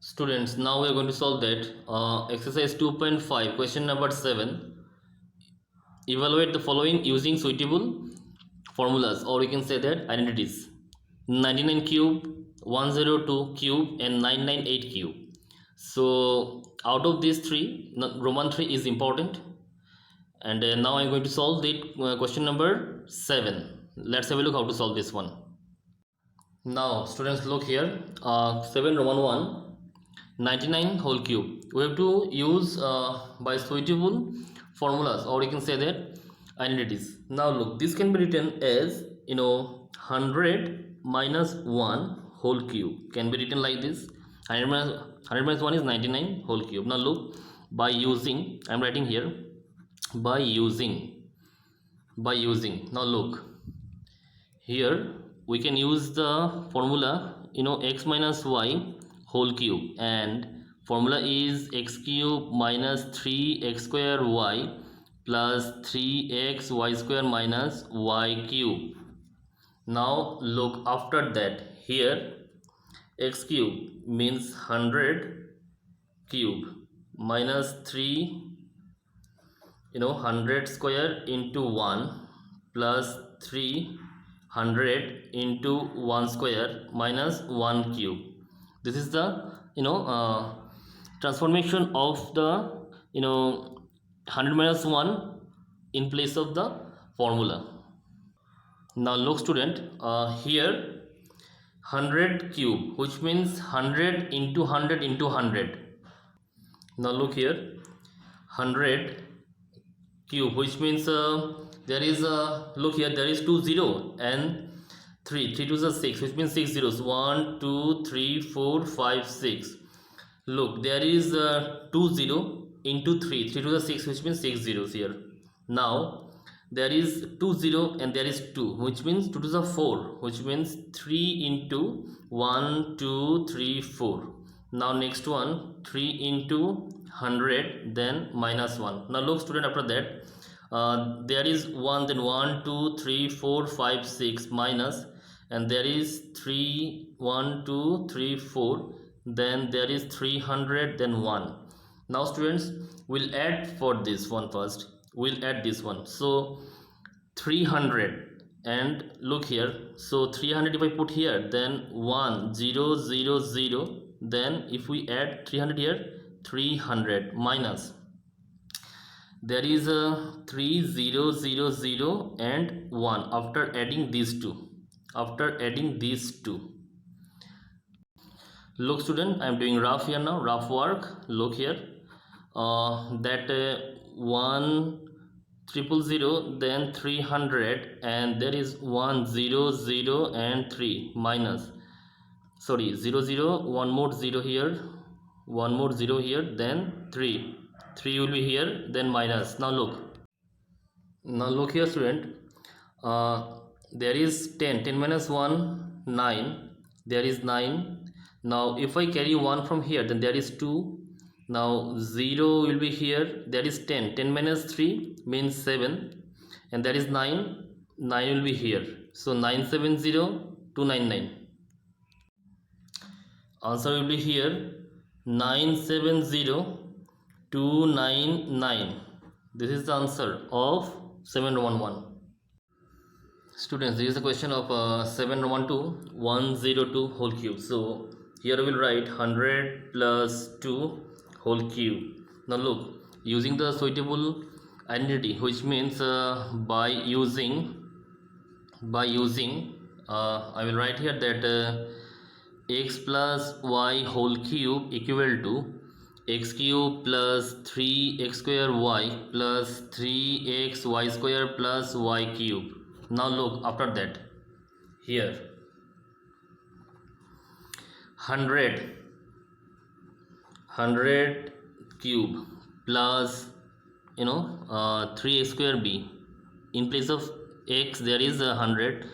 Students, now we are going to solve that exercise 2.5 question number 7. Evaluate the following using suitable formulas, or we can say that identities: 99 cube, 102 cube, and 998 cube. So out of these three, Roman 3 is important. And now I'm going to solve the question number 7. Let's have a look how to solve this one. Now students, look here. 7 Roman 1, 99 whole cube. We have to use by suitable formulas, or you can say that identities. Now look, this can be written as 100 minus 1 whole cube can be written like this. 100 minus 1 is 99 whole cube. Now look, by using, I'm writing here, by using. Now look here, we can use the formula x minus y whole cube, and formula is x cube minus 3x square y plus 3x y square minus y cube. Now look, after that, here x cube means 100 cube minus 3 100 square into 1 plus 300 into 1 square minus 1 cube. This is the transformation of the 100 minus 1 in place of the formula. Now look student, here 100 cube, which means 100 into 100 into 100. Now look here, 100 cube, which means there is look here, there is 2 0 and 3 to the 6, which means 6 zeros, 1 2 3 4 5 6. Look, there is 2 0 into 3 to the 6, which means 6 zeros here. Now there is 2 0 and there is 2, which means 2 to the 4, which means 3 into 1 2 3 4. Now next one, 3 into 100, then minus 1. Now look student, after that there is 1, then 1 2 3 4 5 6 minus, and there is 3 1 2 3 4, then there is 300, then 1. Now students, we'll add for this one first. We'll add this one, so 300, and look here, so 300 if I put here, then 1 0 0 0, then if we add 300 here, 300 minus, there is a 3 0 0 0 and 1 after adding these two. Look student, I am doing rough here now, rough work. Look here, that 1 000, then 300, and there is 1 0 0 and 3 minus, sorry, 0 0, one more 0 here, one more 0 here, then 3 will be here, then minus. Now look here student, there is 10 minus 1 9, there is 9. Now if I carry 1 from here, then there is 2. Now 0 will be here, there is 10 minus 3 means 7, and there is 9 will be here, so 970 299. Answer will be here 970 299. This is the answer of 711. Students, this is the question of 712 102 whole cube. So here I will write 100 plus 2 whole cube. Now look, using the suitable identity, which means by using I will write here that x plus y whole cube equal to x cube plus 3x square y plus 3x y square plus y cube. Now look, after that, here 100 cube plus 3x square b, in place of x there is 100,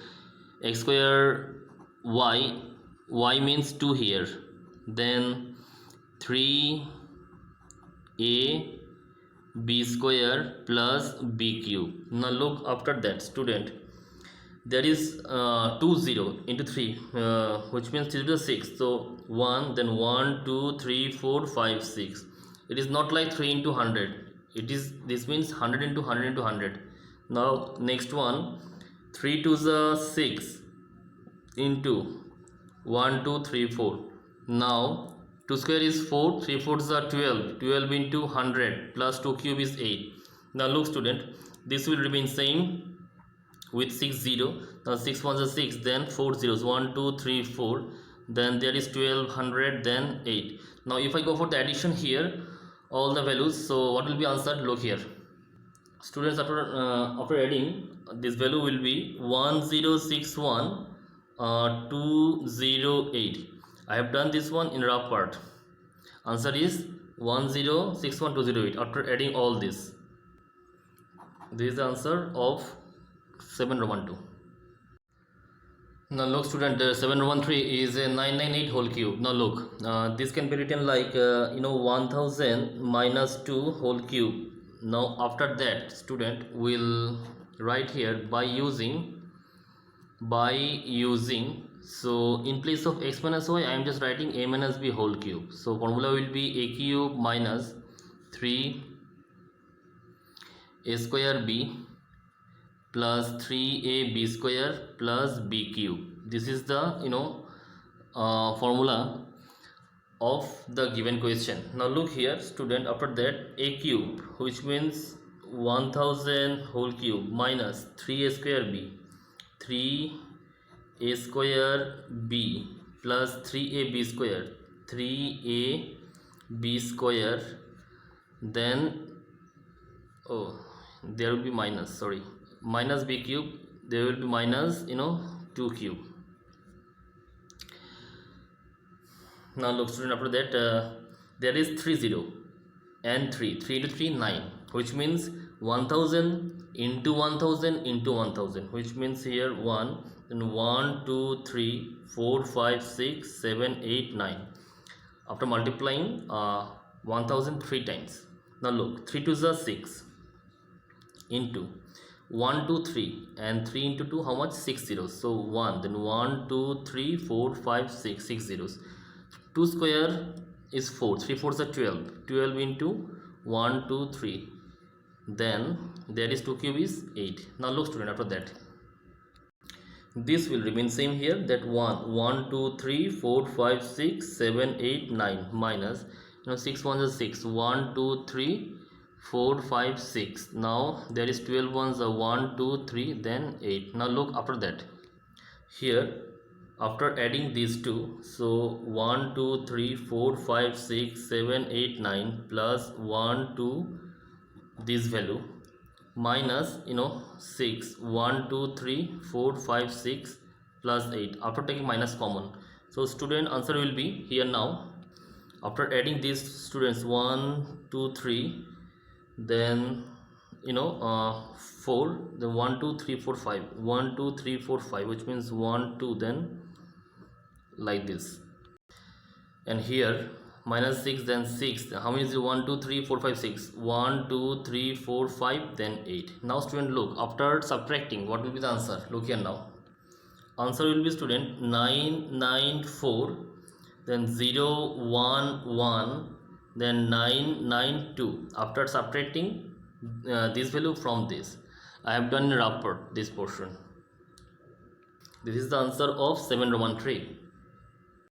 x square y means 2 here, then 3a b square plus b cube. Now look, after that student, there is 2 0 into 3, which means 3 to the 6. So 1, then 1 2 3 4 5 6. It is not like 3 into 100. It is, this means 100 into 100 into 100. Now next one, 3 to the 6 into 1 2 3 4. Now 2 square is 4, 3 fours are 12, 12 into 100 plus 2 cube is 8. Now look student, this will remain same with 6 0. Now 6 ones are 6, then 4 zeros, 1 2 3 4, then there is 1200, then 8. Now if I go for the addition here, all the values, so what will be answered? Look here students, after adding, this value will be 1061 208. I have done this one in rough part. Answer is 1061208. After adding all this is the answer of 7 Roman 2. Now look student, 7 Roman 3 is a 998 whole cube. Now look, this can be written like 1000 minus 2 whole cube. Now after that student will write here by using, so in place of x minus y I am just writing a minus b whole cube. So formula will be a cube minus 3 a square b plus 3ab square plus b cube. This is the formula of the given question. Now look here student, after that a cube, which means 1000 whole cube, minus 3a square b, 3a square b plus 3ab square, 3ab square, then there will be minus, sorry, minus b cube, there will be minus 2 cube. Now look student, after that there is 3 0 and 3 into 3 9, which means 1000 into 1000 into 1000, which means here 1, then 1 2 3 4 5 6 7 8 9. After multiplying 1000 3 times. Now look, 3 to the 6 into 1 2 3, and 3 into 2, how much? 6 zeros. So 1, then 1 2 3 4 5 6, 6 zeros. 2 square is 4, 3 fours are 12, 12 into 1 2 3, then there is 2 cube is 8. Now look student, after that this will remain same here, that 1 2 3 4 5 6 7 8 9 minus 6 ones are 6, 1 2 3 4 5 6. Now there is 12 ones are 1 2 3, then 8. Now look, after that here, after adding these two, so 1 2 3 4 5 6 7 8 9 plus 1 2 this value minus 6 1 2 3 4 5 6 plus 8, after taking minus common. So student answer will be here. Now after adding these students 1 2 3, then 4, then 1 2 3 4 5, 1 2 3 4 5, which means 1 2, then like this, and here minus 6, then 6, how many is it? 1 2 3 4 5 6, 1 2 3 4 5, then 8. Now student look, after subtracting, what will be the answer? Look here now, answer will be student 994, then 0 1 1, then 992. After subtracting this value from this, I have done in rough part this portion. This is the answer of 7 Roman 3.